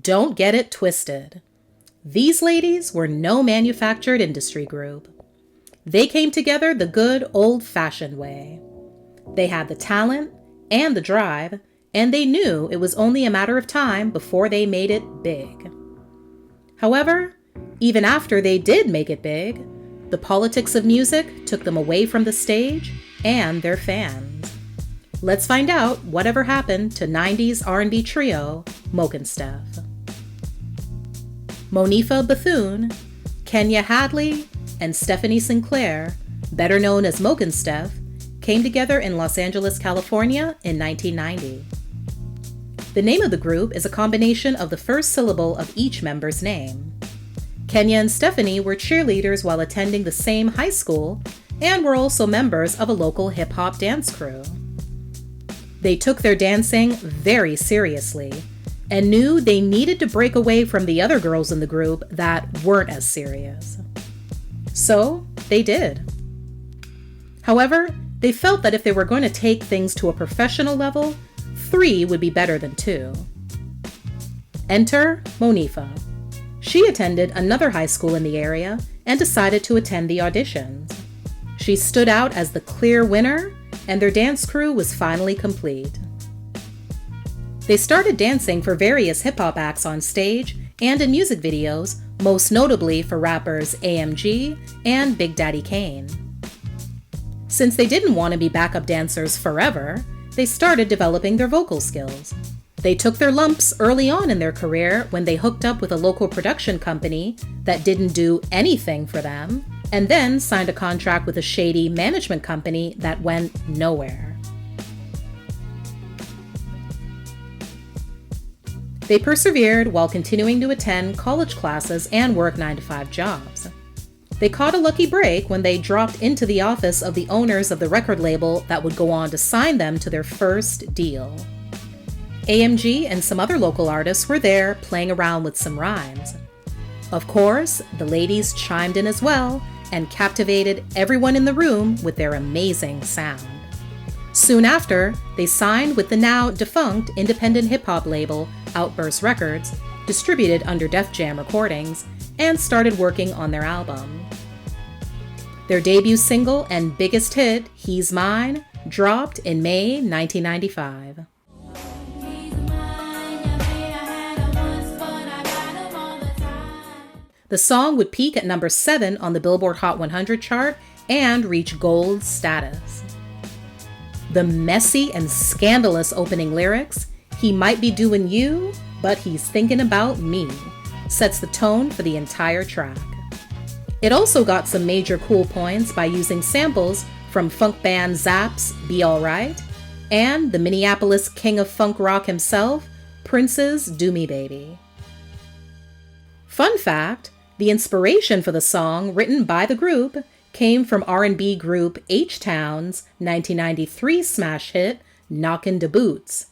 Don't get it twisted. These ladies were no manufactured industry group. They came together the good old-fashioned way. They had the talent and the drive, and they knew it was only a matter of time before they made it big. However, even after they did make it big, the politics of music took them away from the stage and their fans. Let's find out whatever happened to 90s R&B trio MoKenStef. Monifa Bethune, Kenya Hadley, and Stephanie Sinclair, better known as MoKenStef, came together in Los Angeles, California in 1990. The name of the group is a combination of the first syllable of each member's name. Kenya and Stephanie were cheerleaders while attending the same high school and were also members of a local hip-hop dance crew. They took their dancing very seriously and knew they needed to break away from the other girls in the group that weren't as serious. So they did. However, they felt that if they were going to take things to a professional level, 3 would be better than 2. Enter Monifa. She attended another high school in the area and decided to attend the auditions. She stood out as the clear winner, and their dance crew was finally complete. They started dancing for various hip-hop acts on stage and in music videos, most notably for rappers AMG and Big Daddy Kane. Since they didn't want to be backup dancers forever, they started developing their vocal skills. They took their lumps early on in their career when they hooked up with a local production company that didn't do anything for them, and then signed a contract with a shady management company that went nowhere. They persevered while continuing to attend college classes and work 9-to-5 jobs. They caught a lucky break when they dropped into the office of the owners of the record label that would go on to sign them to their first deal. AMG and some other local artists were there playing around with some rhymes. Of course, the ladies chimed in as well and captivated everyone in the room with their amazing sound. Soon after, they signed with the now defunct independent hip-hop label Outburst Records, distributed under Def Jam Recordings, and started working on their album. Their debut single and biggest hit, He's Mine, dropped in May 1995. The song would peak at number 7 on the Billboard Hot 100 chart and reach gold status. The messy and scandalous opening lyrics, "He might be doing you, but he's thinking about me," sets the tone for the entire track. It also got some major cool points by using samples from funk band Zapp's Be Alright and the Minneapolis king of funk rock himself, Prince's Do Me Baby. Fun fact, the inspiration for the song written by the group came from R&B group H-Town's 1993 smash hit, Knockin' da Boots,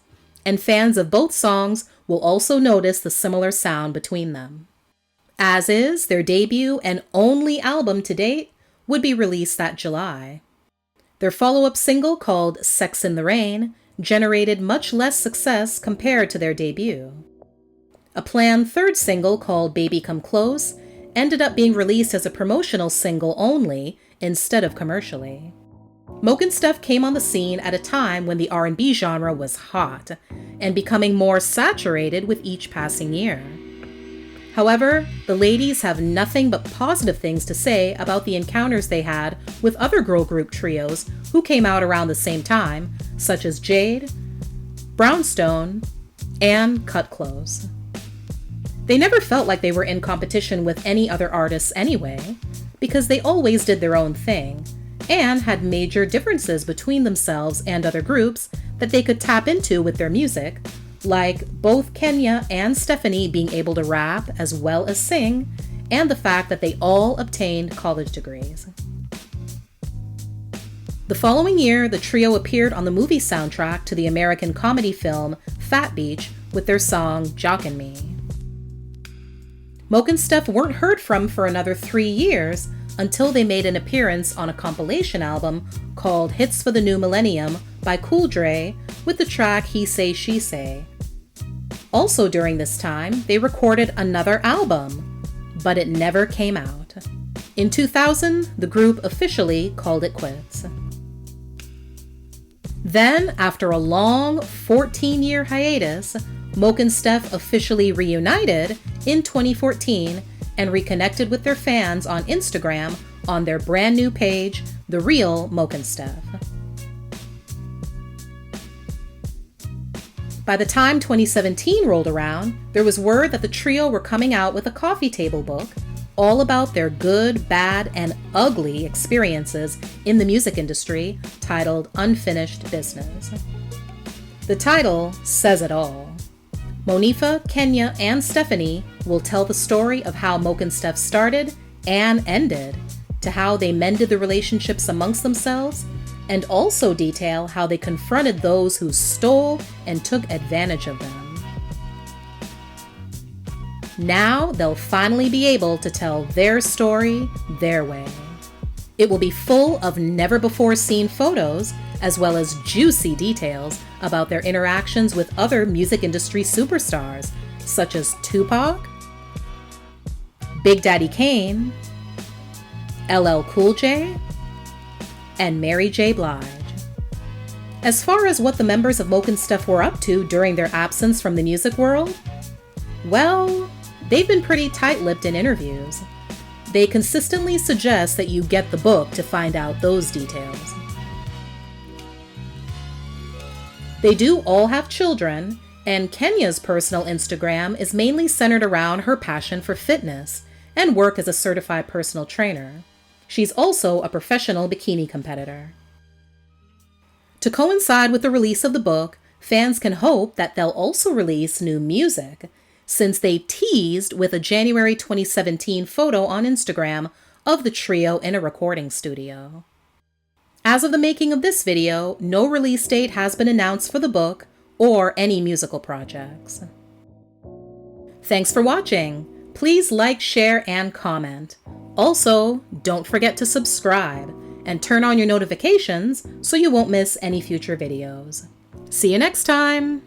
and fans of both songs will also notice the similar sound between them. As is, their debut and only album to date would be released that July. Their follow-up single called Sex in the Rain generated much less success compared to their debut. A planned third single called Baby Come Close ended up being released as a promotional single only instead of commercially. MoKenStef came on the scene at a time when the R&B genre was hot and becoming more saturated with each passing year. However, the ladies have nothing but positive things to say about the encounters they had with other girl group trios who came out around the same time, such as Jade, Brownstone, and Cut Close. They never felt like they were in competition with any other artists anyway, because they always did their own thing, and had major differences between themselves and other groups that they could tap into with their music, like both Kenya and Stephanie being able to rap as well as sing, and the fact that they all obtained college degrees. The following year, the trio appeared on the movie soundtrack to the American comedy film Fat Beach with their song Jockin' Me. MoKenStef weren't heard from for another 3 years until they made an appearance on a compilation album called Hits for the New Millennium by Cool Dre with the track He Say She Say. Also during this time, they recorded another album, but it never came out. In 2000, the group officially called it quits. Then, after a long 14-year hiatus, MoKenStef officially reunited in 2014 and reconnected with their fans on Instagram on their brand new page, The Real MoKenStef. By the time 2017 rolled around, there was word that the trio were coming out with a coffee table book all about their good, bad, and ugly experiences in the music industry, titled Unfinished Business. The title says it all. Monifa, Kenya, and Stephanie will tell the story of how MoKenStef started and ended, to how they mended the relationships amongst themselves, and also detail how they confronted those who stole and took advantage of them. Now they'll finally be able to tell their story their way. It will be full of never-before-seen photos, as well as juicy details about their interactions with other music industry superstars, such as Tupac, Big Daddy Kane, LL Cool J, and Mary J. Blige. As far as what the members of MoKenStef were up to during their absence from the music world, well, they've been pretty tight-lipped in interviews. They consistently suggest that you get the book to find out those details. They do all have children, and Kenya's personal Instagram is mainly centered around her passion for fitness and work as a certified personal trainer. She's also a professional bikini competitor. To coincide with the release of the book, fans can hope that they'll also release new music, since they teased with a January 2017 photo on Instagram of the trio in a recording studio. As of the making of this video, no release date has been announced for the book or any musical projects. Thanks for watching. Please like, share, and comment. Also, don't forget to subscribe and turn on your notifications so you won't miss any future videos. See you next time!